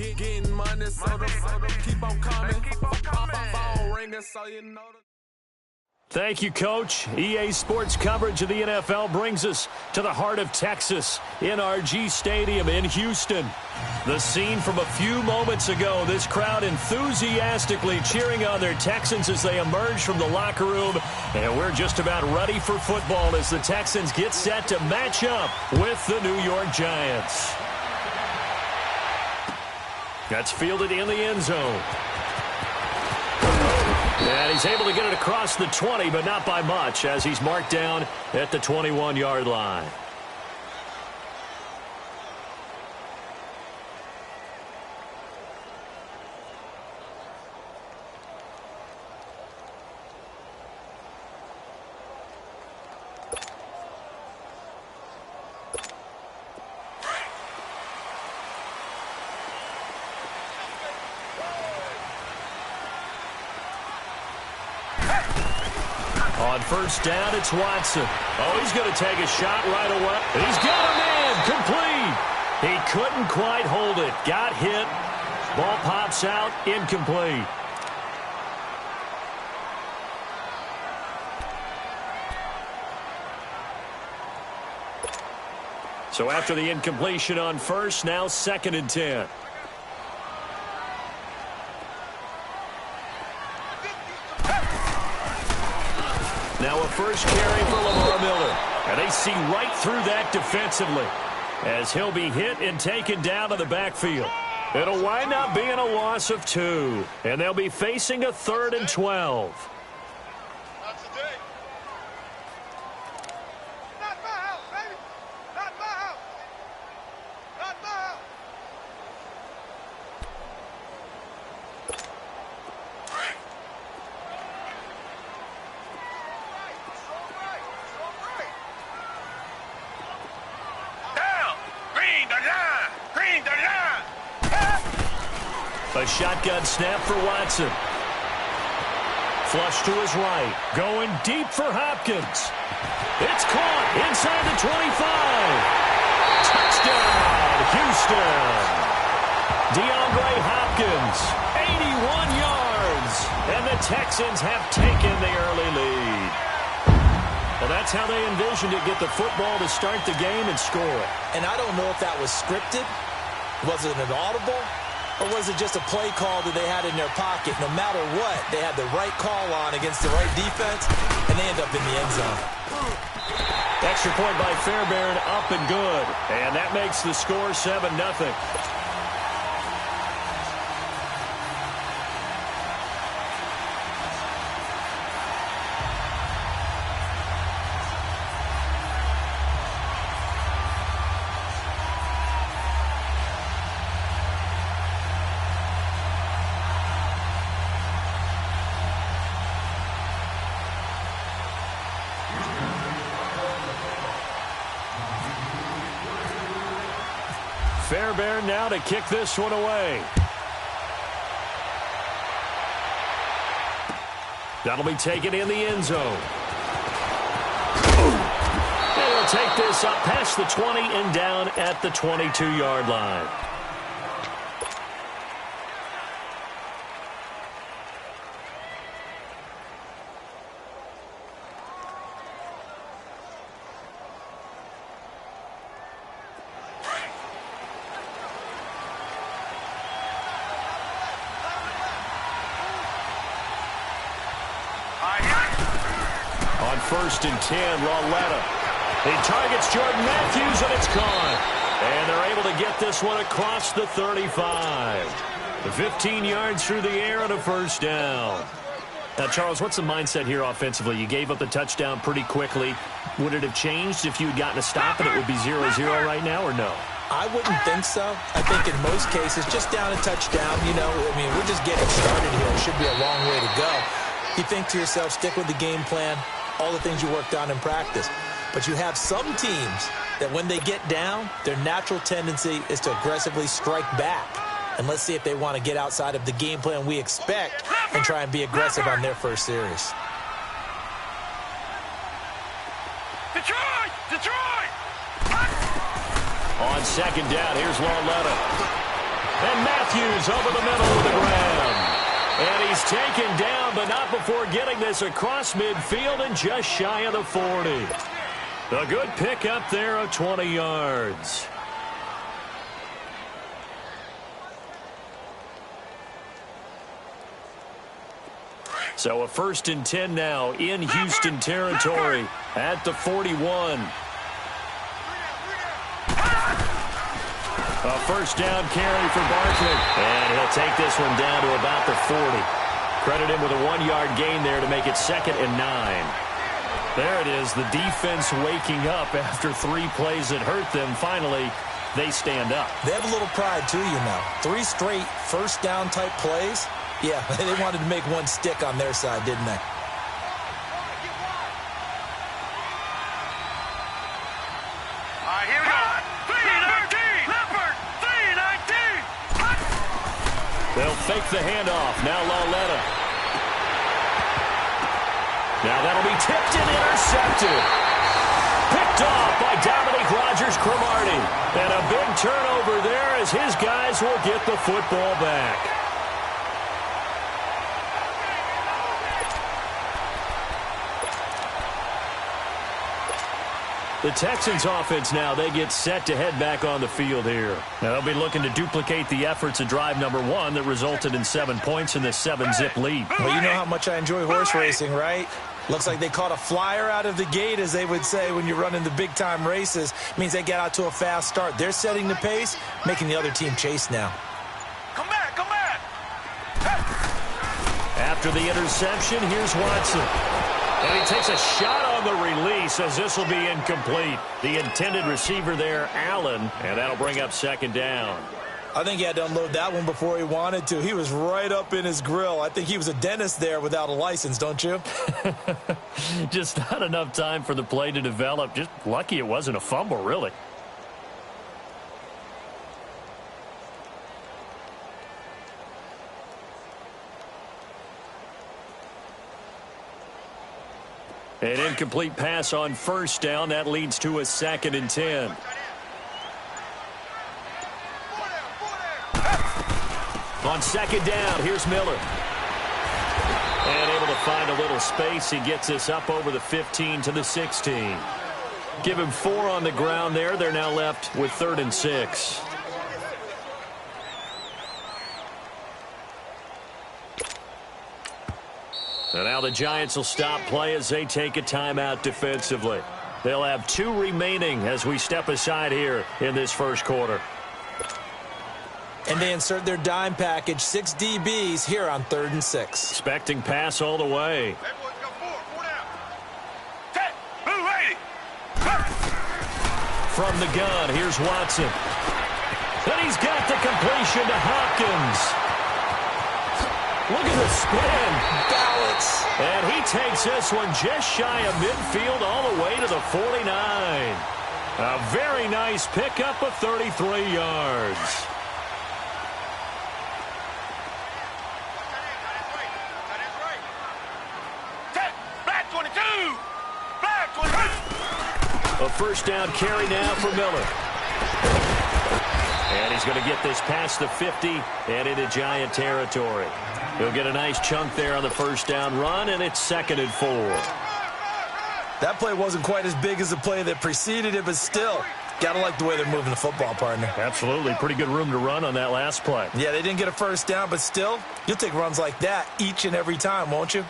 Getting money, so the keep on coming. Phone ringing, so you know the. Thank you, Coach. EA Sports coverage of the NFL brings us to the heart of Texas, NRG Stadium in Houston. The scene from a few moments ago, this crowd enthusiastically cheering on their Texans as they emerge from the locker room. And we're just about ready for football as the Texans get set to match up with the New York Giants. That's fielded in the end zone. And he's able to get it across the 20, but not by much, as he's marked down at the 21-yard line. On first down, it's Watson. Oh, he's going to take a shot right away. He's got a man complete. He couldn't quite hold it. Got hit. Ball pops out, incomplete. So after the incompletion on first, now 2nd and 10. Now a first carry for Lamar Miller. And they see right through that defensively as he'll be hit and taken down to the backfield. It'll wind up being a loss of 2. And they'll be facing a 3rd and 12. A shotgun snap for Watson. Flush to his right. Going deep for Hopkins. It's caught inside the 25. Touchdown, Houston. DeAndre Hopkins, 81 yards. And the Texans have taken the early lead. Well, that's how they envisioned it, get the football to start the game and score. And I don't know if that was scripted. Was it an audible? Or was it just a play call that they had in their pocket? No matter what, they had the right call on against the right defense, and they end up in the end zone. Extra point by Fairbairn, up and good. And that makes the score 7-0. Fairbairn now to kick this one away. That'll be taken in the end zone. And he'll take this up past the 20 and down at the 22-yard line. On 1st and 10, Lauletta. He targets Jordan Matthews, and it's caught. And they're able to get this one across the 35. 15 yards through the air and a first down. Now, Charles, what's the mindset here offensively? You gave up the touchdown pretty quickly. Would it have changed if you had gotten a stop and it would be 0-0 right now, or no? I wouldn't think so. I think in most cases, just down a touchdown, you know, I mean, we're just getting started here. It should be a long way to go. You think to yourself, stick with the game plan, all the things you worked on in practice. But you have some teams that when they get down, their natural tendency is to aggressively strike back. And let's see if they want to get outside of the game plan we expect and try and be aggressive on their first series. Detroit! Detroit! On 2nd down, here's Lauletta. And Matthews over the middle of the ground. And he's taken down, but not before getting this across midfield and just shy of the 40. A good pickup there of 20 yards. So a 1st and 10 now in Houston territory at the 41. A 1st down carry for Barkley. And he'll take this one down to about the 40. Credit him with a 1-yard gain there to make it 2nd and 9. There it is, the defense waking up after 3 plays that hurt them. Finally, they stand up. They have a little pride, too, you know. 3 straight 1st down type plays. Yeah, they wanted to make one stick on their side, didn't they? All right, here we go. 319. Leopard. 319. They'll fake the handoff. Now Lauletta. Now that'll be tipped and intercepted. Picked off by Dominique Rodgers-Cromartie. And a big turnover there as his guys will get the football back. The Texans offense now, they get set to head back on the field here. Now they'll be looking to duplicate the efforts of drive number 1 that resulted in 7 points in this 7-zip lead. Well, you know how much I enjoy horse racing, right? Looks like they caught a flyer out of the gate, as they would say when you're running the big-time races. Means they get out to a fast start. They're setting the pace, making the other team chase now. Come back, come back. After the interception, here's Watson. And he takes a shot on the release as this will be incomplete. The intended receiver there, Allen, and that'll bring up 2nd down. I think he had to unload that one before he wanted to. He was right up in his grill. I think he was a dentist there without a license, don't you? Just not enough time for the play to develop. Just lucky it wasn't a fumble, really. An incomplete pass on 1st down. That leads to a 2nd and 10. On 2nd down, here's Miller. And able to find a little space. He gets this up over the 15 to the 16. Give him 4 on the ground there. They're now left with 3rd and 6. And now the Giants will stop play as they take a timeout defensively. They'll have 2 remaining as we step aside here in this 1st quarter. And they insert their dime package, 6 DBs here on 3rd and 6. Expecting pass all the way. From the gun, here's Watson. And he's got the completion to Hopkins. Look at the spin. Balance. And he takes this one just shy of midfield all the way to the 49. A very nice pickup of 33 yards. A 1st down carry now for Miller. And he's going to get this past the 50 and into Giant territory. He'll get a nice chunk there on the 1st down run, and it's 2nd and 4. That play wasn't quite as big as the play that preceded it, but still, got to like the way they're moving the football, partner. Absolutely. Pretty good room to run on that last play. Yeah, they didn't get a 1st down, but still, you'll take runs like that each and every time, won't you?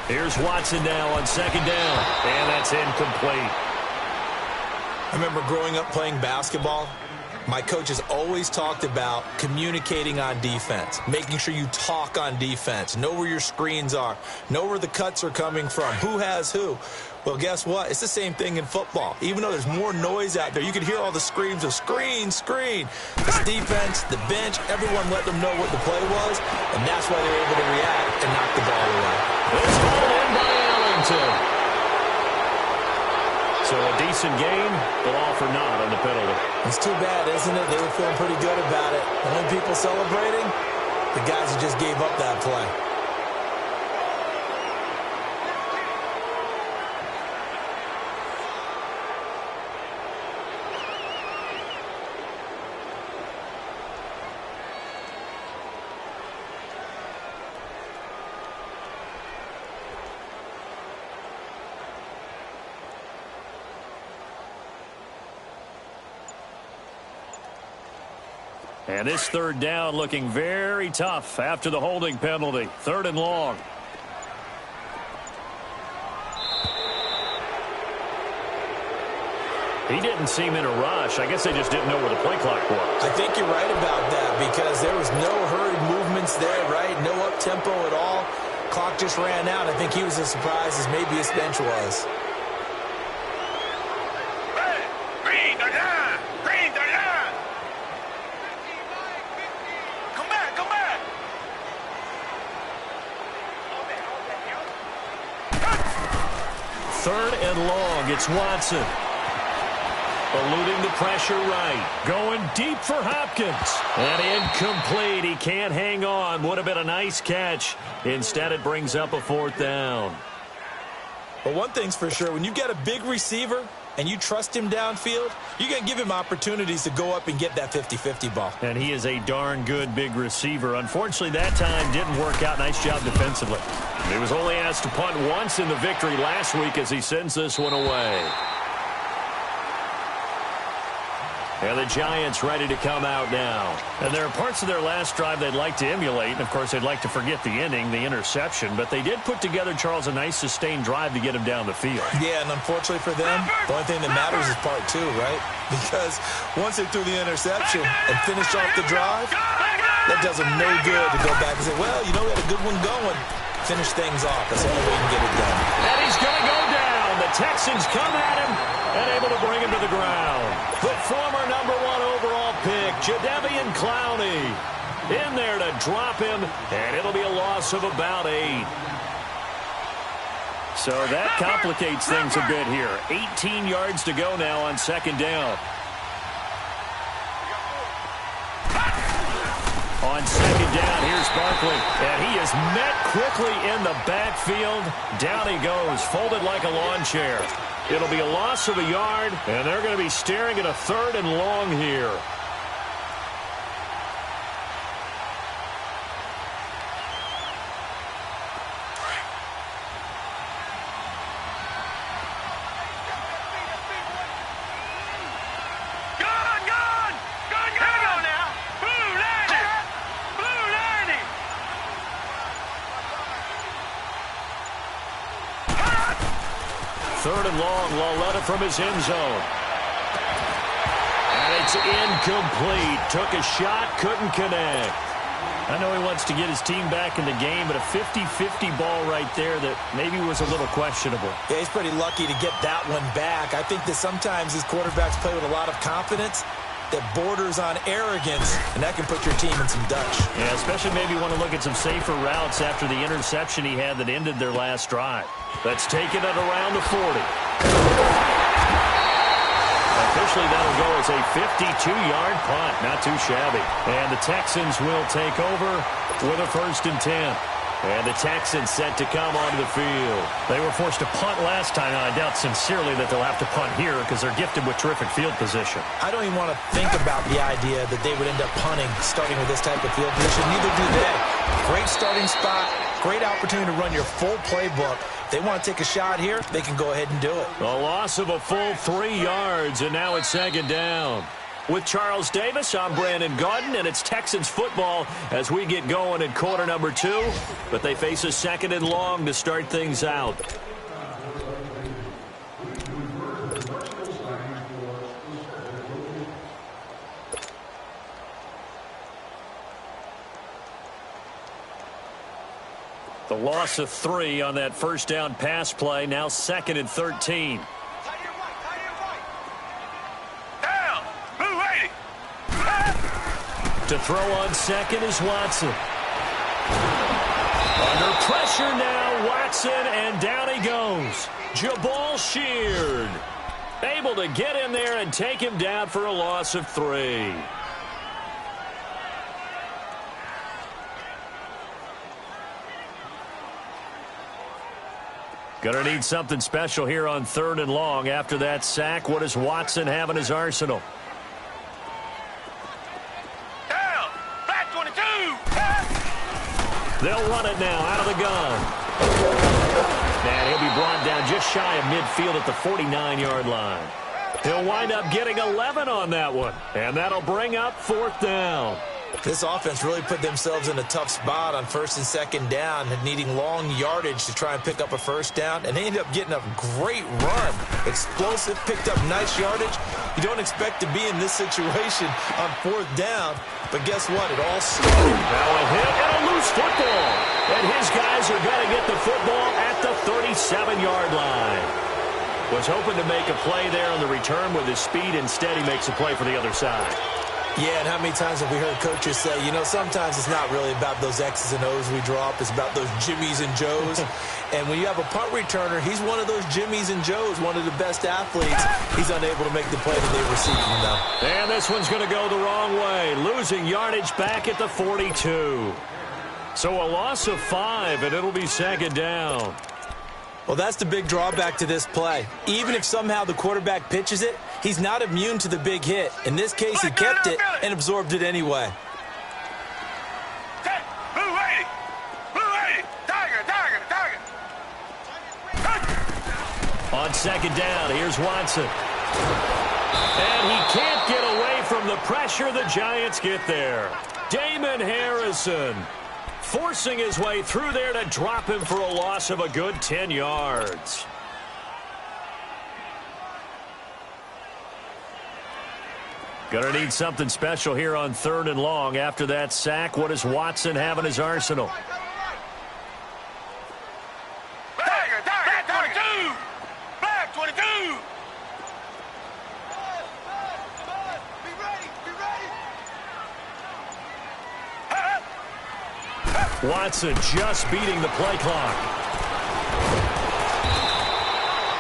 Here's Watson now on 2nd down, and that's incomplete. I remember growing up playing basketball. My coaches always talked about communicating on defense, making sure you talk on defense, know where your screens are, know where the cuts are coming from, who has who. Well, guess what? It's the same thing in football. Even though there's more noise out there, you can hear all the screams of screen, screen. This defense, the bench, everyone let them know what the play was, and that's why they were able to react and knock the ball away. It's hauled in by Ellington. So a decent game, but all for naught on the penalty. It's too bad, isn't it? They were feeling pretty good about it. The only people celebrating, the guys who just gave up that play. And this third down looking very tough after the holding penalty. 3rd and long. He didn't seem in a rush. I guess they just didn't know where the play clock was. I think you're right about that because there was no hurried movements there, right? No up-tempo at all. Clock just ran out. I think he was as surprised as maybe his bench was. Third and long. It's Watson. Eluding the pressure right. Going deep for Hopkins. And incomplete. He can't hang on. Would have been a nice catch. Instead, it brings up a 4th down. But one thing's for sure. When you get a big receiver and you trust him downfield, you're going to give him opportunities to go up and get that 50-50 ball. And he is a darn good big receiver. Unfortunately, that time didn't work out. Nice job defensively. He was only asked to punt once in the victory last week as he sends this one away. And the Giants ready to come out now. And there are parts of their last drive they'd like to emulate. And, of course, they'd like to forget the ending, the interception. But they did put together, Charles, a nice sustained drive to get him down the field. Yeah, and unfortunately for them, the only thing that matters is part 2, right? Because once they threw the interception and finished off the drive, that does them no good to go back and say, well, you know, we had a good one going. Finish things off. That's the only way you can get it done. And he's going to go down. The Texans come at him and able to bring him to the ground. The former #1 overall pick, Jadeveon Clowney, in there to drop him, and it'll be a loss of about 8. So that complicates things a bit here. 18 yards to go now on 2nd down. On 2nd down, here's Barkley, and he is met quickly in the backfield. Down he goes, folded like a lawn chair. It'll be a loss of a yard, and they're going to be staring at a 3rd and long here. Third and long, Laletta from his end zone. And it's incomplete. Took a shot, couldn't connect. I know he wants to get his team back in the game, but a 50-50 ball right there that maybe was a little questionable. Yeah, he's pretty lucky to get that one back. I think that sometimes these quarterbacks play with a lot of confidence that borders on arrogance, and that can put your team in some Dutch. Yeah, especially maybe want to look at some safer routes after the interception he had that ended their last drive. That's taken it around the 40. Officially, that'll go as a 52-yard punt. Not too shabby. And the Texans will take over with a 1st and 10. And the Texans set to come onto the field. They were forced to punt last time, and I doubt sincerely that they'll have to punt here because they're gifted with terrific field position. I don't even want to think about the idea that they would end up punting starting with this type of field position. Neither do they. Great starting spot, great opportunity to run your full playbook. If they want to take a shot here, they can go ahead and do it. A loss of a full 3 yards, and now it's 2nd down. With Charles Davis, I'm Brandon Gaudin, and it's Texans football as we get going in quarter number 2. But they face a 2nd and long to start things out. The loss of 3 on that 1st down pass play, now 2nd and 13. To throw on 2nd is Watson. Under pressure now, Watson, and down he goes. Jabal Sheard able to get in there and take him down for a loss of 3. Gonna need something special here on 3rd and long. After that sack, what does Watson have in his arsenal? Down. Back 22. They'll run it now out of the gun. And he'll be brought down just shy of midfield at the 49-yard line. He'll wind up getting 11 on that one. And that'll bring up 4th down. This offense really put themselves in a tough spot on 1st and 2nd down, needing long yardage to try and pick up a 1st down, and they ended up getting a great run. Explosive, picked up nice yardage. You don't expect to be in this situation on 4th down, but guess what? It all started. Now a hit and a loose football. And his guys are going to get the football at the 37-yard line. Was hoping to make a play there on the return with his speed. Instead, he makes a play for the other side. Yeah, and how many times have we heard coaches say, you know, sometimes it's not really about those X's and O's we drop. It's about those Jimmies and Joes. And when you have a punt returner, he's one of those Jimmies and Joes, one of the best athletes. He's unable to make the play that they received from them. And this one's going to go the wrong way, losing yardage back at the 42. So a loss of 5, and it'll be 2nd down. Well, that's the big drawback to this play. Even if somehow the quarterback pitches it, he's not immune to the big hit. In this case, he kept it and absorbed it anyway. On 2nd down, here's Watson. And he can't get away from the pressure. The Giants get there. Damon Harrison forcing his way through there to drop him for a loss of a good 10 yards. Gonna need something special here on 3rd and long. After that sack, what does Watson have in his arsenal? Back 22. Back 22. Watson just beating the play clock.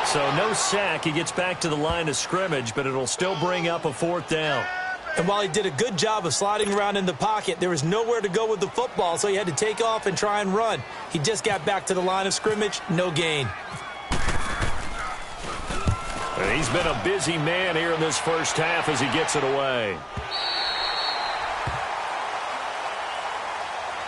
So no sack. He gets back to the line of scrimmage, but it'll still bring up a 4th down. And while he did a good job of sliding around in the pocket, there was nowhere to go with the football, so he had to take off and try and run. He just got back to the line of scrimmage, no gain. And he's been a busy man here in this first half as he gets it away.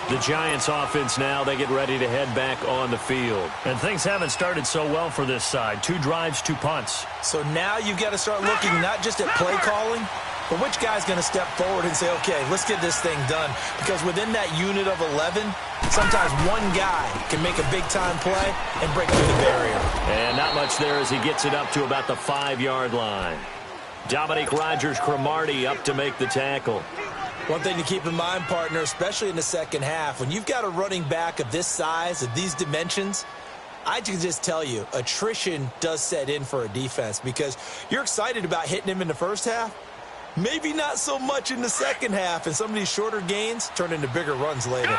The Giants offense now, they get ready to head back on the field. And things haven't started so well for this side. 2 drives, 2 punts. So now you've got to start looking not just at play calling, but which guy's going to step forward and say, okay, let's get this thing done. Because within that unit of 11, sometimes one guy can make a big-time play and break through the barrier. And not much there as he gets it up to about the 5-yard line. Dominique Rodgers-Cromartie up to make the tackle. One thing to keep in mind, partner, especially in the second half, when you've got a running back of this size, of these dimensions, I can just tell you, attrition does set in for a defense because you're excited about hitting him in the first half, maybe not so much in the second half, and some of these shorter gains turn into bigger runs later.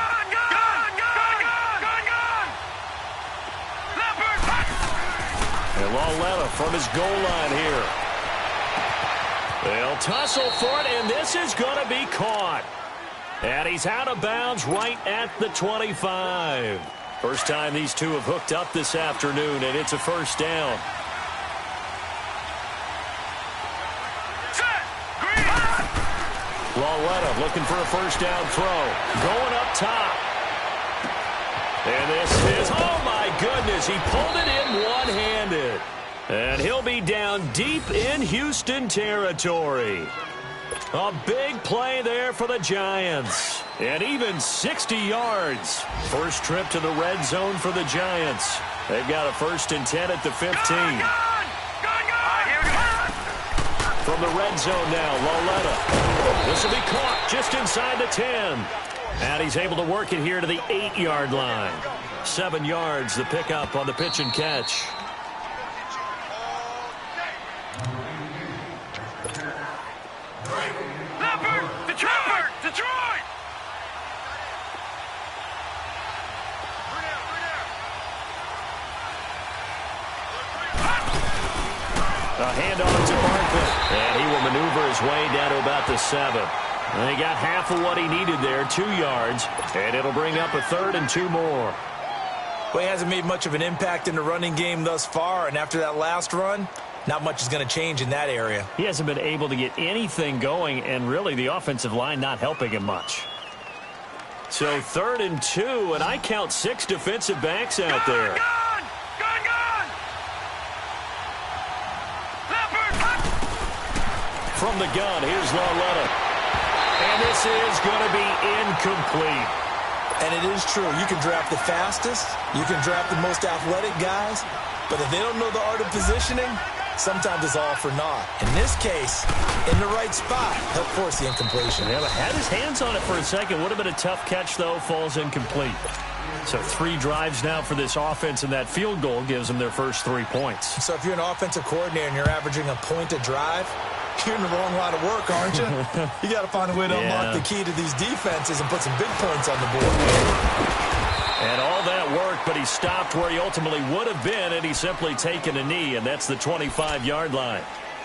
And Lauletta from his goal line here. They'll tussle for it, and this is going to be caught. And he's out of bounds right at the 25. First time these two have hooked up this afternoon, and it's a 1st down. Lauletta looking for a 1st down throw. Going up top. And this is, oh my goodness, he pulled it in one-handed. And he'll be down deep in Houston territory. A big play there for the Giants. And even 60 yards. First trip to the red zone for the Giants. They've got a 1st and 10 at the 15. From the red zone now, Lauletta. This will be caught just inside the 10. And he's able to work it here to the 8-yard line. 7 yards, the pickup on the pitch and catch. Detroit! A handoff to Barkley. And he will maneuver his way down to about the 7. And he got half of what he needed there, 2 yards. And it'll bring up a 3rd and 2 more. Well, he hasn't made much of an impact in the running game thus far, and after that last run, not much is going to change in that area. He hasn't been able to get anything going, and really the offensive line not helping him much. So 3rd and 2, and I count 6 defensive backs out there. Gun! From the gun, here's Lawletta. And this is going to be incomplete. And it is true. You can draft the fastest. You can draft the most athletic guys. But if they don't know the art of positioning, sometimes it's all for naught. In this case, in the right spot, he'll force the incompletion. Yeah, but had his hands on it for a second. Would have been a tough catch, though. Falls incomplete. So 3 drives now for this offense, and that field goal gives them their first 3 points. So if you're an offensive coordinator and you're averaging a point a drive, you're in the wrong line of work, aren't you? You got to find a way to unlock the key to these defenses and put some big points on the board. And all that worked, but he stopped where he ultimately would have been, and he's simply taken a knee, and that's the 25-yard line.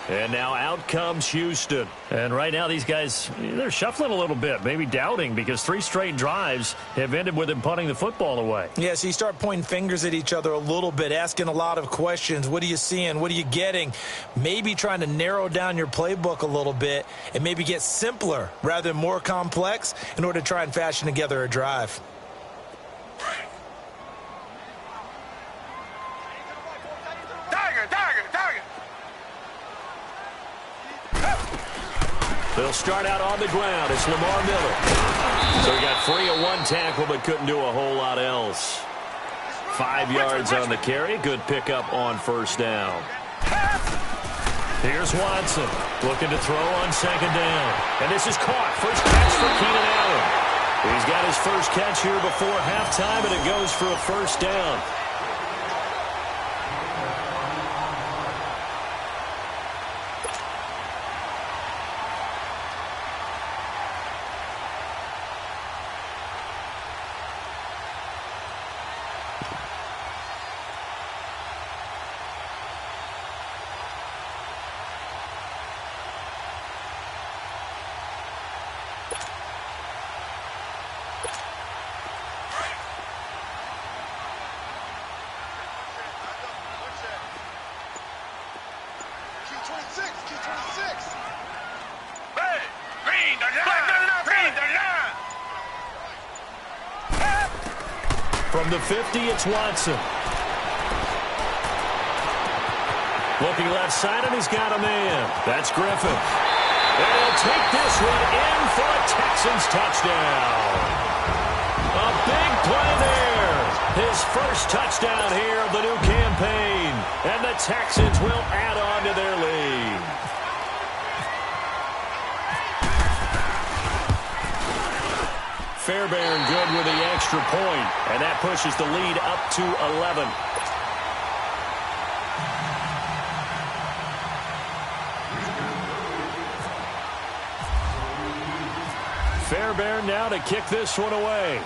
And now out comes Houston. And right now these guys, they're shuffling a little bit, maybe doubting, because 3 straight drives have ended with him punting the football away. Yeah, so you start pointing fingers at each other a little bit, asking a lot of questions. What are you seeing? What are you getting? Maybe trying to narrow down your playbook a little bit and maybe get simpler rather than more complex in order to try and fashion together a drive. They'll start out on the ground. It's Lamar Miller. So he got free of 1 tackle but couldn't do a whole lot else. 5 yards on the carry. Good pickup on 1st down. Here's Watson looking to throw on 2nd down. And this is caught. First catch for Keenan Allen. He's got his first catch here before halftime, and it goes for a 1st down. From the 50, it's Watson. Looking left side, and he's got a man. That's Griffin. And he'll take this one in for a Texans touchdown. A big play there. His first touchdown here of the new campaign. And the Texans will add on to their lead. Fairbairn good with the extra point, and that pushes the lead up to 11. Fairbairn now to kick this one away.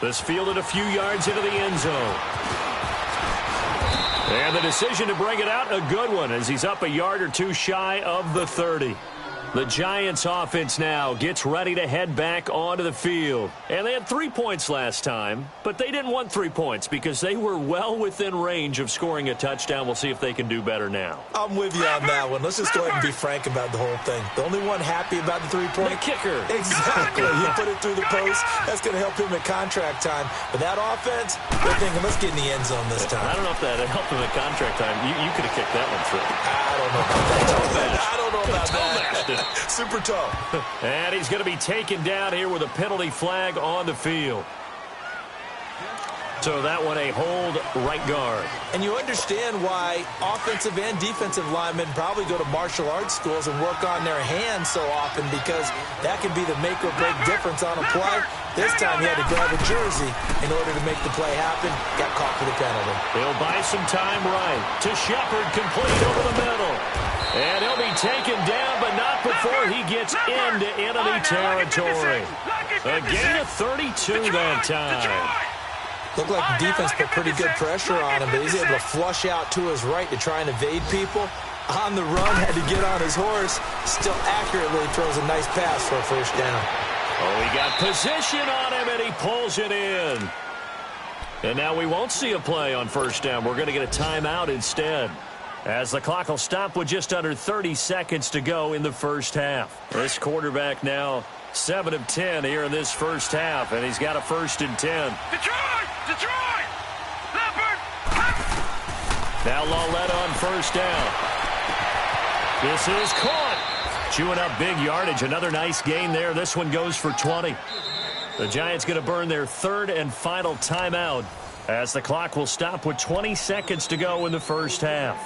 This fielded a few yards into the end zone. And the decision to bring it out, a good one, as he's up a yard or 2 shy of the 30. The Giants offense now gets ready to head back onto the field. And they had 3 points last time, but they didn't want 3 points because they were well within range of scoring a touchdown. We'll see if they can do better now. I'm with you on that one. Let's just go ahead and be frank about the whole thing. The only one happy about the 3-point? The kicker. Exactly. He put it through the post. That's going to help him at contract time. But that offense, they're thinking, let's get in the end zone this time. I don't know if that helped him at contract time. You could have kicked that one through. I don't know about that. I don't know about that. Super tough. And he's going to be taken down here with a penalty flag on the field. So that one a hold right guard. And you understand why offensive and defensive linemen probably go to martial arts schools and work on their hands so often, because that can be the make or break difference on a play. This time he had to grab a jersey in order to make the play happen. Got caught for the penalty. He'll buy some time right to Shepard, complete over the middle. And he'll be taken down, but not before he gets into enemy territory. A gain of 32 that time. Looked like the defense put pretty good pressure on him, but he's able to flush out to his right to try and evade people. On the run, had to get on his horse. Still accurately throws a nice pass for a 1st down. Oh, he got Position on him, and he pulls it in. And now we won't see a play on first down. We're going to get a timeout instead, as the clock will stop with just under 30 seconds to go in the first half. This quarterback now 7 of 10 here in this first half, and he's got a 1st and 10. Detroit! Leopard! Now Lauletta on first down. This is caught. Chewing up big yardage. Another nice gain there. This one goes for 20. The Giants going to burn their 3rd and final timeout, as the clock will stop with 20 seconds to go in the first half.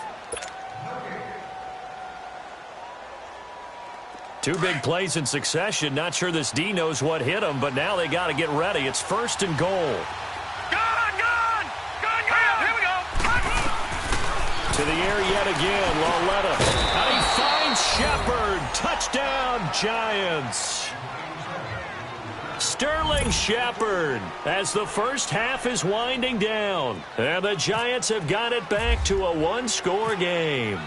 2 big plays in succession. Not sure this D knows what hit him, but now they got to get ready. It's 1st and goal. Gun! Here we go! To the air yet again, Lauletta. And he finds Shepard. Touchdown, Giants. Sterling Shepard, as the first half is winding down. And the Giants have got it back to a 1-score game.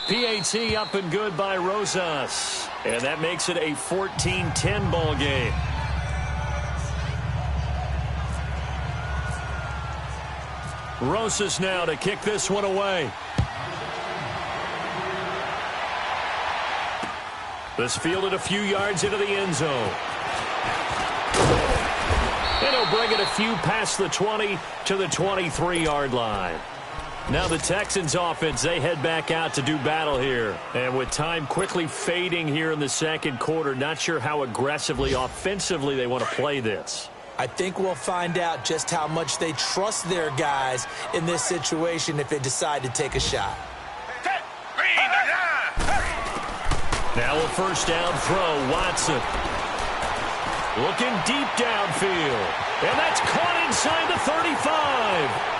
PAT up and good by Rosas. And that makes it a 14-10 ball game. Rosas now to kick this one away. This fielded a few yards into the end zone. And he'll bring it a few past the 20 to the 23-yard line. Now the Texans offense, they head back out to do battle here. And with time quickly fading here in the second quarter, not sure how aggressively, offensively they want to play this. I think we'll find out just how much they trust their guys in this situation if they decide to take a shot. Now a first down throw, Watson. Looking deep downfield. And that's caught inside the 35.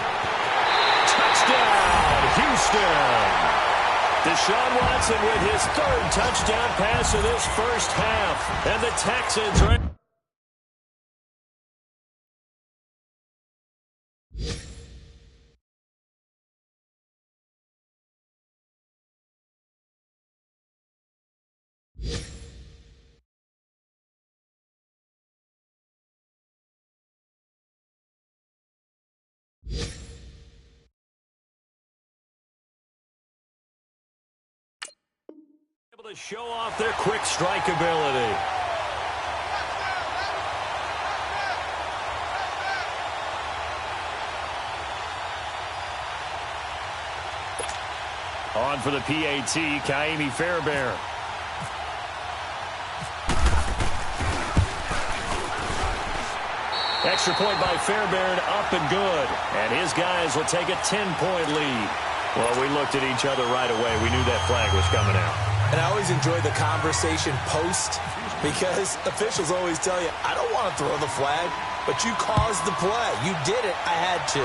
Touchdown, Houston. Deshaun Watson with his 3rd touchdown pass of this first half. And the Texans are... able to show off their quick strike ability. On for the PAT, Kaimi Fairbairn. Extra point by Fairbairn, up and good. And his guys will take a 10-point lead. Well, we looked at each other right away. We knew that flag was coming out. And I always enjoy the conversation post, because officials always tell you, I don't want to throw the flag, but you caused the play. You did it. I had to.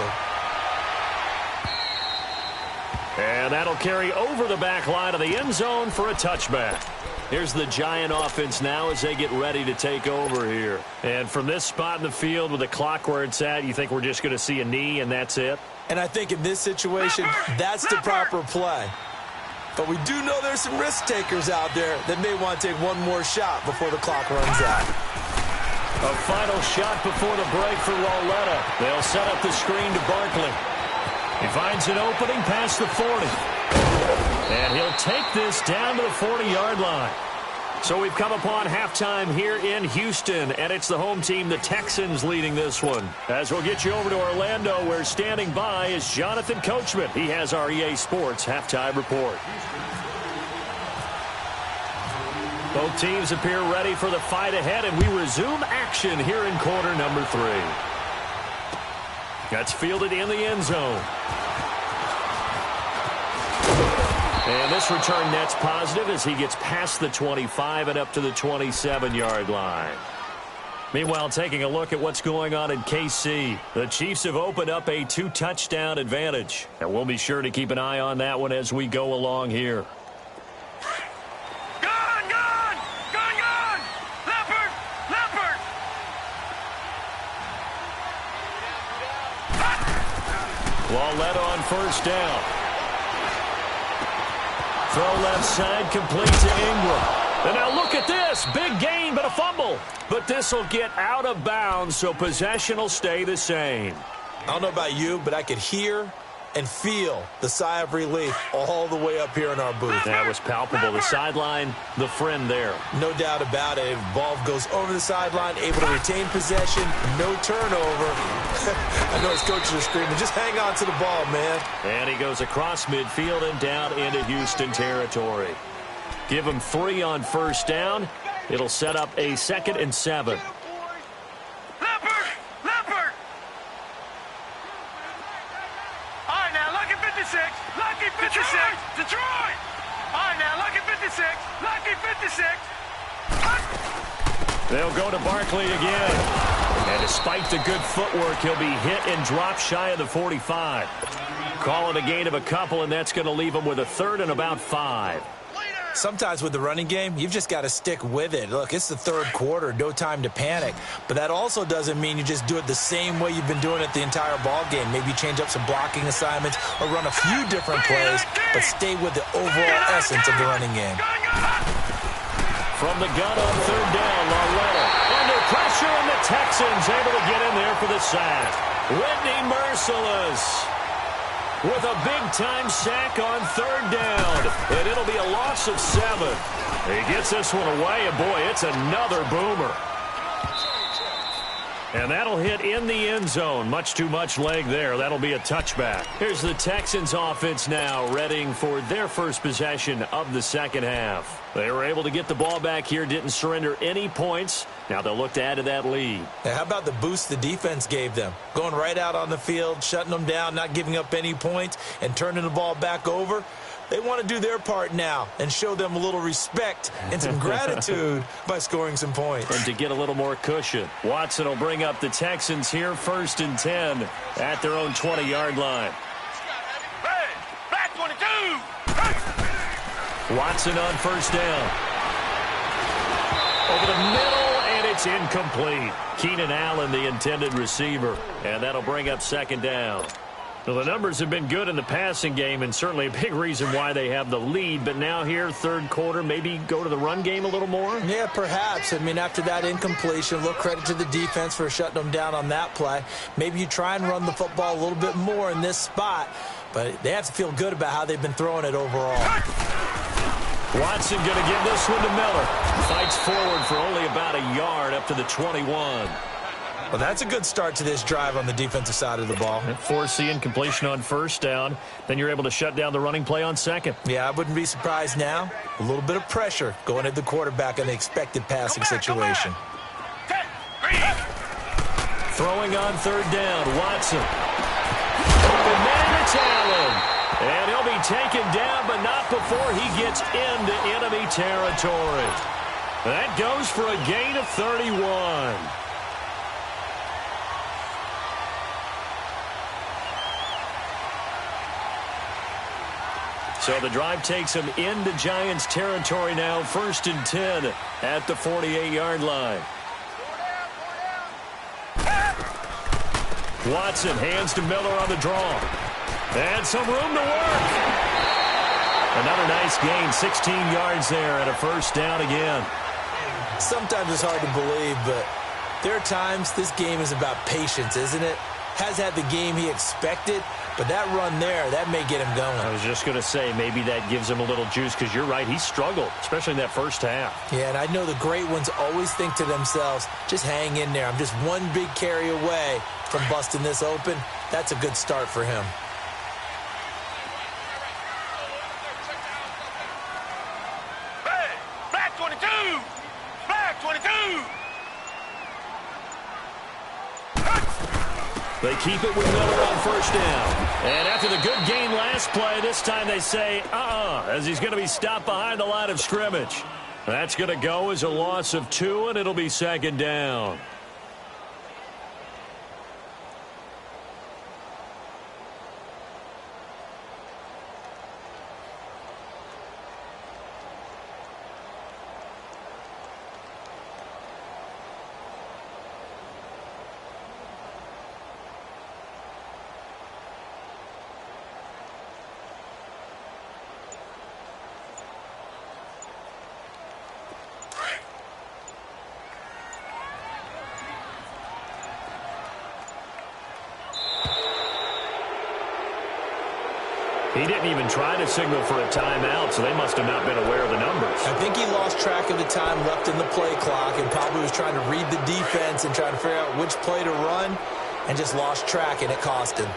And that'll carry over the back line of the end zone for a touchback. Here's the Giant offense now as they get ready to take over here. And from this spot in the field with the clock where it's at, you think we're just going to see a knee and that's it? And I think in this situation, that's the proper play. But we do know there's some risk takers out there that may want to take one more shot before the clock runs out. A final shot before the break for Lauletta. They'll set up the screen to Barkley. He finds an opening past the 40. And he'll take this down to the 40-yard line. So we've come upon halftime here in Houston, and it's the home team, the Texans, leading this one. As we'll get you over to Orlando, where standing by is Jonathan Coachman. He has our EA Sports halftime report. Both teams appear ready for the fight ahead, and we resume action here in quarter number 3. That's fielded in the end zone. And this return net's positive as he gets past the 25 and up to the 27-yard line. Meanwhile, taking a look at what's going on in KC. The Chiefs have opened up a 2-touchdown advantage. And we'll be sure to keep an eye on that one as we go along here. Gun! Leopard! Lauletta on first down. Throw left side, complete to Ingram. And now DMX, big gain, but a fumble. But this will get out of bounds, so possession will stay the same. I don't know about you, but I could hear and feel the sigh of relief all the way up here in our booth. That was palpable. The sideline, the friend there. No doubt about it. Ball goes over the sideline, able to retain possession, no turnover. I know his coaches are screaming, just hang on to the ball, man. And he goes across midfield and down into Houston territory. Give him 3 on first down. It'll set up a 2nd and 7. Lucky 56, Detroit! All right, now, lucky 56, lucky 56. They'll go to Barkley again. And despite the good footwork, he'll be hit and drop shy of the 45. Call it a gain of a couple, and that's going to leave him with a 3rd and about 5. Sometimes with the running game, you've just got to stick with it. Look, it's the 3rd quarter, no time to panic. But that also doesn't mean you just do it the same way you've been doing it the entire ball game. Maybe change up some blocking assignments or run a few different plays, but stay with the overall essence of the running game. From the gun on 3rd down, Loretta under pressure, and the Texans able to get in there for the sack. Whitney Merciless with a big-time sack on 3rd down. And it'll be a loss of 7. He gets this one away, and boy, it's another boomer. And that'll hit in the end zone. Much too much leg there. That'll be a touchback. Here's the Texans offense now, readying for their first possession of the 2nd half. They were able to get the ball back here, didn't surrender any points. Now they'll look to add to that lead. Now, how about the boost the defense gave them? Going right out on the field, shutting them down, not giving up any points, and turning the ball back over. They want to do their part now and show them a little respect and some gratitude by scoring some points. And to get a little more cushion, Watson will bring up the Texans here, 1st and 10 at their own 20-yard line. Hey, back 22. Watson on 1st down. Over the middle, and it's incomplete. Keenan Allen, the intended receiver. And that'll bring up 2nd down. Well, the numbers have been good in the passing game, and certainly a big reason why they have the lead. But now here, 3rd quarter, maybe go to the run game a little more? Yeah, perhaps. I mean, after that incompletion, a little credit to the defense for shutting them down on that play. Maybe you try and run the football a little bit more in this spot, but they have to feel good about how they've been throwing it overall. Watson going to give this one to Miller. Fights forward for only about a yard up to the 21. Well, that's a good start to this drive on the defensive side of the ball. Force the incompletion on 1st down. Then you're able to shut down the running play on 2nd. Yeah, I wouldn't be surprised now. A little bit of pressure going at the quarterback in the expected passing situation. Throwing on 3rd down, Watson. Open man, it's Allen. And he'll be taken down, but not before he gets into enemy territory. That goes for a gain of 31. So the drive takes him into Giants territory now, 1st and 10 at the 48-yard line. Watson hands to Miller on the draw. And some room to work. Another nice gain, 16 yards there and a 1st down again. Sometimes it's hard to believe, but there are times this game is about patience, isn't it? Has had the game he expected, but that run there, that may get him going. I was just going to say, maybe that gives him a little juice, because you're right, he struggled, especially in that 1st half. Yeah, and I know the great ones always think to themselves, just hang in there. I'm just one big carry away from busting this open. That's a good start for him. Hey, back 22. Back 22. They keep it with Miller on 1st down. And after the good gain last play, this time they say, as he's going to be stopped behind the line of scrimmage. That's going to go as a loss of 2, and it'll be 2nd down. He didn't even try to signal for a timeout, so they must have not been aware of the numbers. I think he lost track of the time left in the play clock and probably was trying to read the defense and trying to figure out which play to run and just lost track, and it cost him.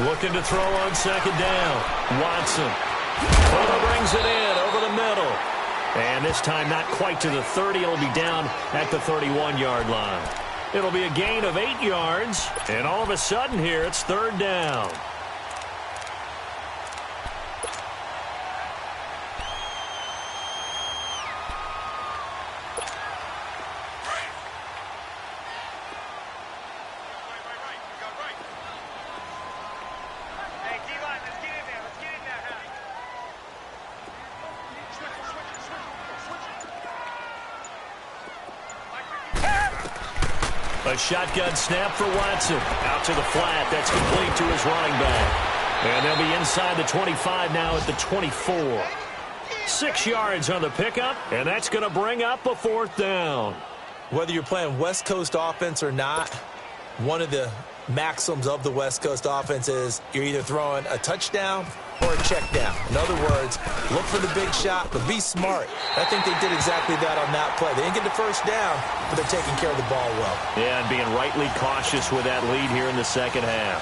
Looking to throw on second down. Watson. Fuller brings it in over the middle. And this time not quite to the 30. It'll be down at the 31-yard line. It'll be a gain of 8 yards. And all of a sudden here, it's third down. A shotgun snap for Watson. Out to the flat. That's complete to his running back. And they'll be inside the 25 now at the 24. 6 yards on the pickup, and that's going to bring up a fourth down. Whether you're playing West Coast offense or not, one of the maxims of the West Coast offense is you're either throwing a touchdown or a check down. In other words, look for the big shot, but be smart. I think they did exactly that on that play. They didn't get the first down, but they're taking care of the ball well. Yeah, and being rightly cautious with that lead here in the second half.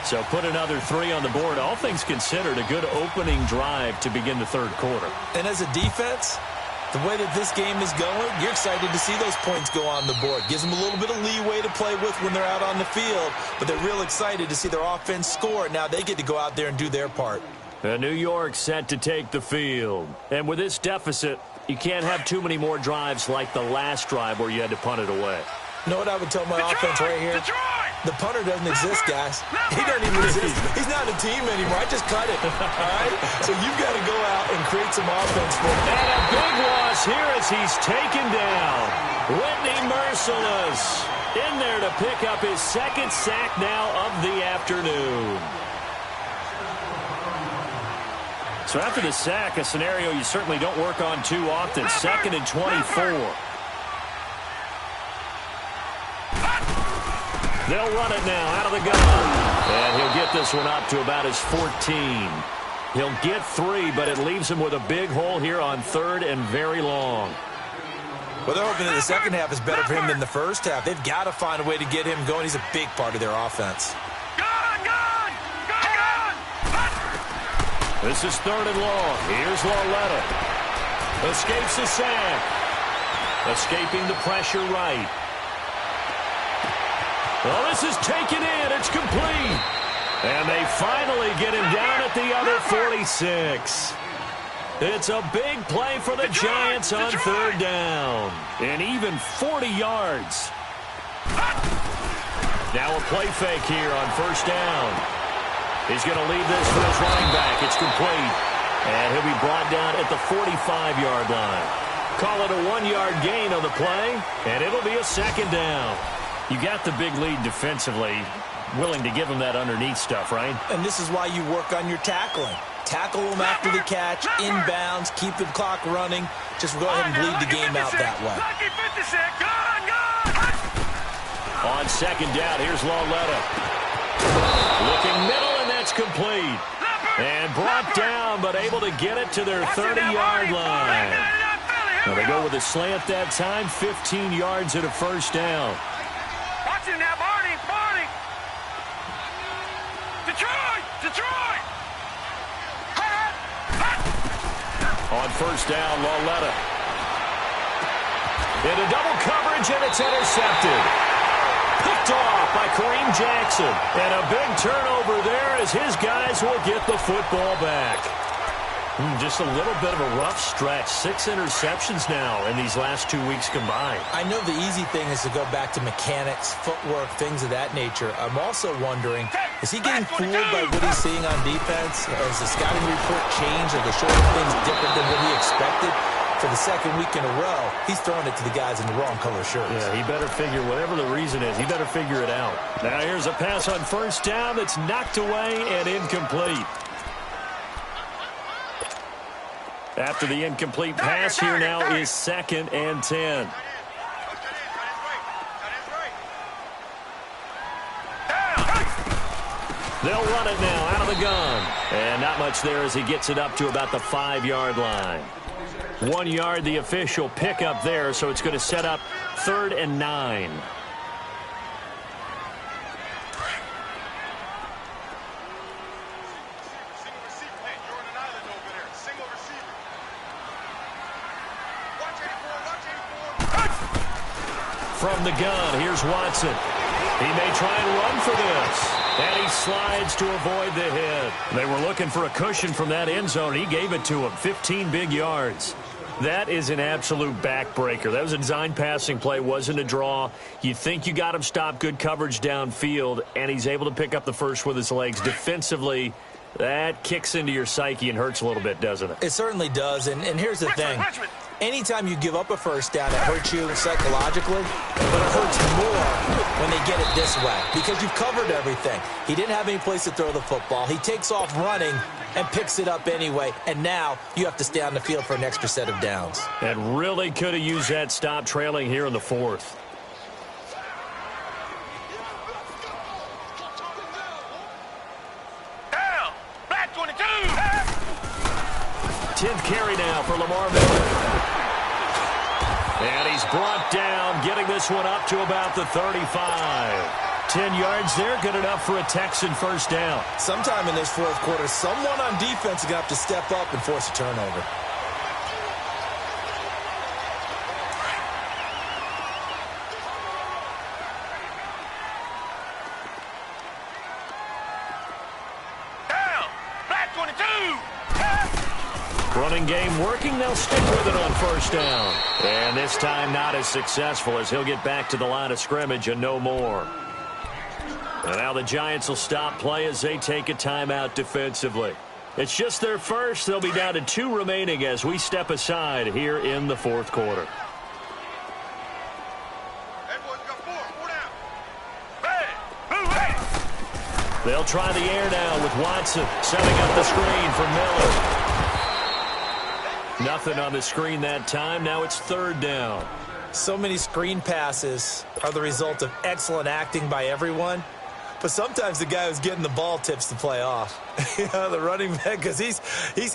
So put another 3 on the board. All things considered, a good opening drive to begin the third quarter. And as a defense, the way that this game is going, you're excited to see those points go on the board. Gives them a little bit of leeway to play with when they're out on the field, but they're real excited to see their offense score. Now they get to go out there and do their part. New York set to take the field. And with this deficit, you can't have too many more drives like the last drive where you had to punt it away. You know what I would tell my offense right here? The punter doesn't exist, guys. He doesn't even exist. He's not a team anymore. I just cut it. All right? So you've got to go out and create some offense for him. And a big loss here as he's taken down. Whitney Merciless in there to pick up his second sack now of the afternoon. So after the sack, a scenario you certainly don't work on too often. 2nd and 24. They'll run it now out of the gun. And he'll get this one up to about his 14. He'll get 3, but it leaves him with a big hole here on 3rd and very long. Well, they're hoping that the second half is better for him than the first half. They've got to find a way to get him going. He's a big part of their offense. This is 3rd and long. Here's Lauletta. Escapes the sack. Escaping the pressure right. Well, this is taken in. It's complete. And they finally get him down at the other 46. It's a big play for the Giants on 3rd down. And even 40 yards. Now a play fake here on 1st down. He's going to leave this for his running back. It's complete. And he'll be brought down at the 45-yard line. Call it a 1-yard gain on the play, and it'll be a 2nd down. You got the big lead defensively, willing to give them that underneath stuff, right? And this is why you work on your tackling. Tackle them after the catch, inbounds, keep the clock running. Just go ahead and bleed the game out that way. On 2nd down, here's Lauletta. Looking middle, and that's complete. And brought down, but able to get it to their 30-yard line. Now they go with a slant that time, 15 yards at a 1st down. Watch him now, Barney. Detroit! On 1st down, Lauletta. Into double coverage, and it's intercepted. Picked off by Kareem Jackson. And a big turnover there as his guys will get the football back. Just a little bit of a rough stretch. 6 interceptions now in these last 2 weeks combined. I know the easy thing is to go back to mechanics, footwork, things of that nature. I'm also wondering, is he getting fooled by what he's seeing on defense? Has the scouting report changed? Are they showing things different than what he expected? For the 2nd week in a row, he's throwing it to the guys in the wrong color shirts. Yeah, he better figure, whatever the reason is, he better figure it out. Now here's a pass on 1st down that's knocked away and incomplete. After the incomplete pass, here now is 2nd and 10. They'll run it now out of the gun. And not much there as he gets it up to about the 5-yard line. 1 yard, the official pickup there, so it's going to set up 3rd and 9. From the gun, here's Watson. He may try and run for this. And he slides to avoid the hit. They were looking for a cushion from that end zone. He gave it to him. 15 big yards. That is an absolute backbreaker. That was a design passing play. Wasn't a draw. You think you got him stopped. Good coverage downfield. And he's able to pick up the first with his legs. Defensively, that kicks into your psyche and hurts a little bit, doesn't it? It certainly does. And here's the thing. Anytime you give up a first down, it hurts you psychologically, but it hurts more when they get it this way because you've covered everything. He didn't have any place to throw the football. He takes off running and picks it up anyway, and now you have to stay on the field for an extra set of downs. And really could have used that stop trailing here in the 4th. Down! Black 22! 10th carry now for Lamar Miller. And he's brought down, getting this one up to about the 35. 10 yards there, good enough for a Texan first down. Sometime in this 4th quarter, someone on defense is going to have to step up and force a turnover. Down! Black 22! Running game working. They'll stick with it on first down. And this time not as successful as he'll get back to the line of scrimmage and no more. And now the Giants will stop play as they take a timeout defensively. It's just their first. They'll be down to 2 remaining as we step aside here in the 4th quarter. They'll try the air now with Watson setting up the screen for Miller. Nothing on the screen that time. Now it's 3rd down. So many screen passes are the result of excellent acting by everyone. But sometimes the guy who's getting the ball tips the play off. The running back, because he's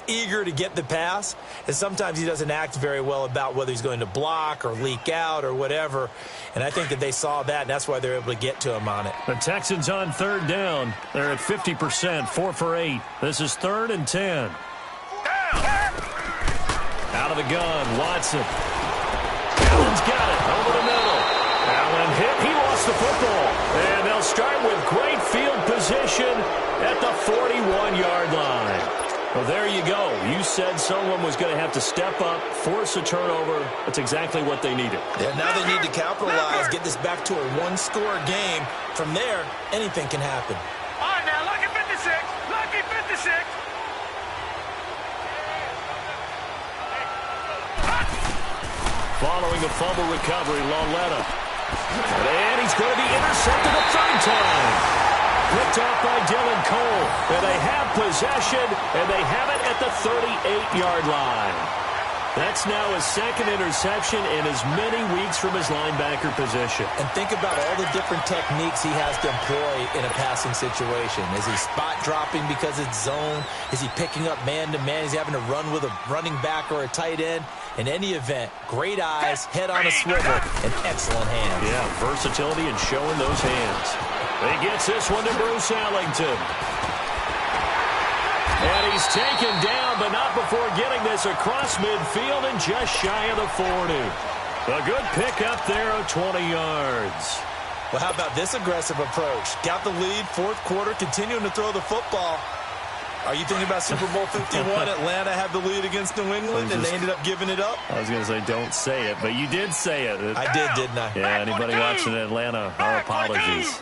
eager to get the pass. And sometimes he doesn't act very well about whether he's going to block or leak out or whatever. And I think that they saw that, and that's why they're able to get to him on it. The Texans on 3rd down. They're at 50%, 4 for 8. This is 3rd and 10. Out of the gun, Watson. Allen's got it over the middle. Allen hit. He lost the football. And they'll start with great field position at the 41-yard line. Well, there you go. You said someone was going to have to step up, force a turnover. That's exactly what they needed. Yeah, now they need to capitalize, get this back to a 1-score game. From there, anything can happen. All right, now, lucky 56. Lucky 56. Following a fumble recovery, Lauletta. And he's going to be intercepted a 3rd time. Picked off by Dylan Cole. And they have possession, and they have it at the 38-yard line. That's now his 2nd interception in as many weeks from his linebacker position. And think about all the different techniques he has to employ in a passing situation. Is he spot dropping because it's zone? Is he picking up man-to-man? Is he having to run with a running back or a tight end? In any event, great eyes, head on a swivel, and excellent hands. Yeah, versatility and showing those hands. He gets this one to Bruce Ellington. And he's taken down, but not before getting this across midfield and just shy of the 40. A good pickup there of 20 yards. Well, how about this aggressive approach? Got the lead, 4th quarter, continuing to throw the football. Are you thinking about Super Bowl 51? Atlanta had the lead against New England, and they ended up giving it up? I was going to say, don't say it, but you did say it. I did, didn't I? Yeah, anybody watching Atlanta, our apologies.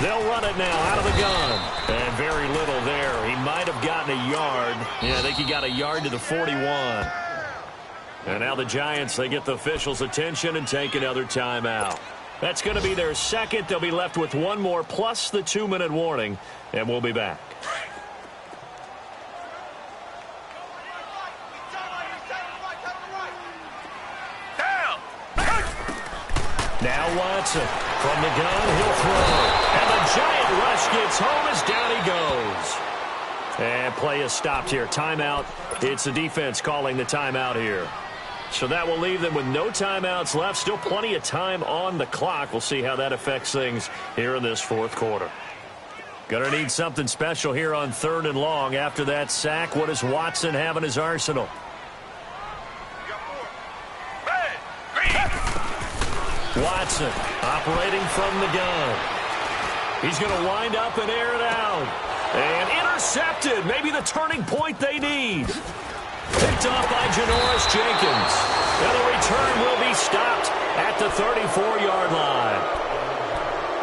They'll run it now out of the gun. And very little there. He might have gotten a yard. Yeah, I think he got a yard to the 41. And now the Giants, they get the officials' attention and take another timeout. That's going to be their 2nd. They'll be left with 1 more plus the 2-minute warning, and we'll be back. Now Watson from the gun, he'll throw. And the giant rush gets home as down he goes. And play is stopped here. Timeout. It's the defense calling the timeout here. So that will leave them with no timeouts left. Still plenty of time on the clock. We'll see how that affects things here in this fourth quarter. Going to need something special here on 3rd and long. After that sack, what does Watson have in his arsenal? Watson operating from the gun. He's going to wind up and air it out. And intercepted. Maybe the turning point they need. Picked off by Janoris Jenkins. And the return will be stopped at the 34-yard line.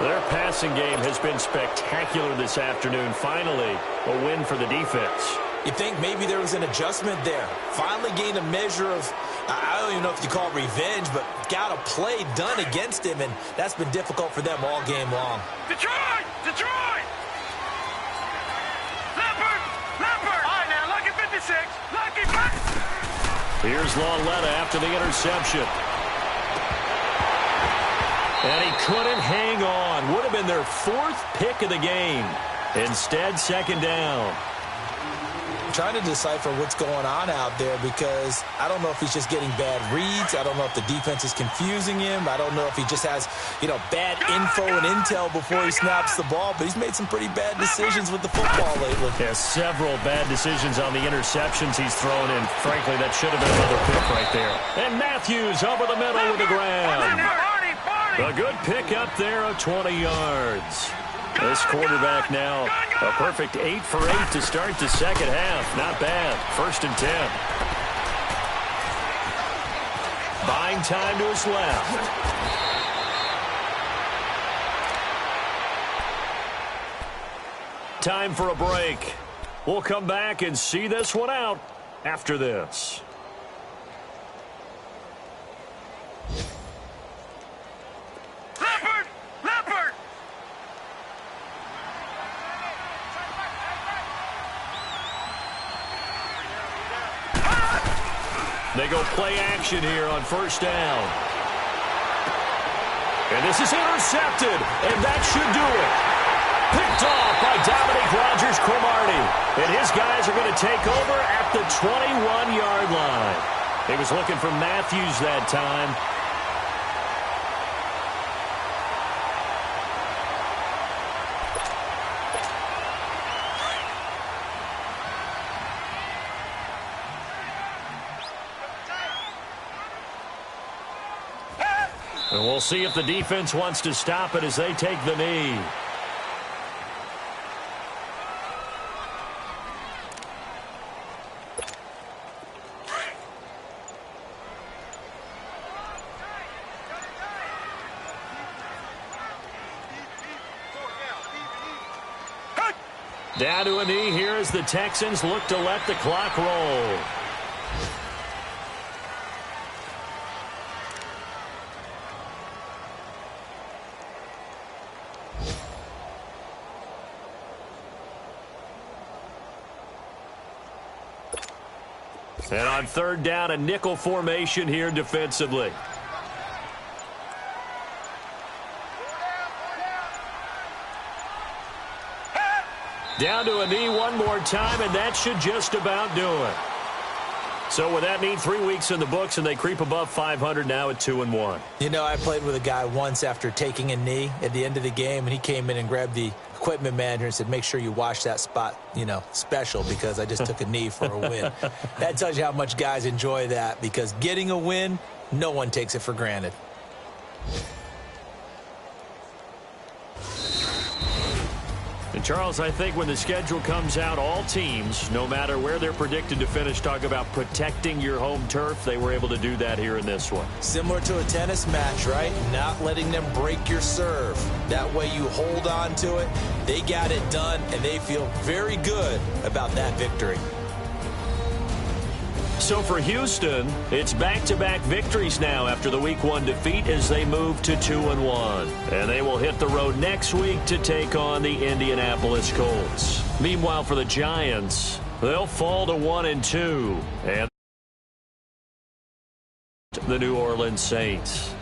Their passing game has been spectacular this afternoon. Finally, a win for the defense. You think maybe there was an adjustment there. Finally gained a measure of, I don't even know if you call it revenge, but got a play done against him, and that's been difficult for them all game long. Detroit! Detroit! Leopard! Leopard! All right, now, lucky 56. Lucky 56. Here's Lauletta after the interception. And he couldn't hang on. Would have been their 4th pick of the game. Instead, 2nd down. I'm trying to decipher what's going on out there because I don't know if he's just getting bad reads. I don't know if the defense is confusing him. I don't know if he just has, bad info and intel before he snaps the ball. But he's made some pretty bad decisions with the football lately. Yeah, several bad decisions on the interceptions he's thrown in. Frankly, that should have been another pick right there. And Matthews over the middle with the ground. A good pick up there of 20 yards. This quarterback now a perfect 8 for 8 to start the second half. Not bad. 1st and 10. Buying time to his left. Time for a break. We'll come back and see this one out after this. They go play action here on 1st down. And this is intercepted, and that should do it. Picked off by Dominique Rodgers-Cromartie. And his guys are going to take over at the 21-yard line. He was looking for Matthews that time. And we'll see if the defense wants to stop it as they take the knee. Down to a knee here as the Texans look to let the clock roll. And on 3rd down, a nickel formation here defensively. Down to a knee one more time, and that should just about do it. So with that need 3 weeks in the books, and they creep above 500 now at 2-1. I played with a guy once after taking a knee at the end of the game, and he came in and grabbed the equipment manager and said, make sure you wash that spot, special, because I just took a knee for a win. That tells you how much guys enjoy that, because getting a win, no one takes it for granted. And Charles, I think when the schedule comes out, all teams, no matter where they're predicted to finish, talk about protecting your home turf. They were able to do that here in this one. Similar to a tennis match, right? Not letting them break your serve. That way you hold on to it. They got it done, and they feel very good about that victory. So for Houston, it's back-to-back victories now after the Week 1 defeat as they move to 2-1. And they will hit the road next week to take on the Indianapolis Colts. Meanwhile, for the Giants, they'll fall to 1-2. And the New Orleans Saints.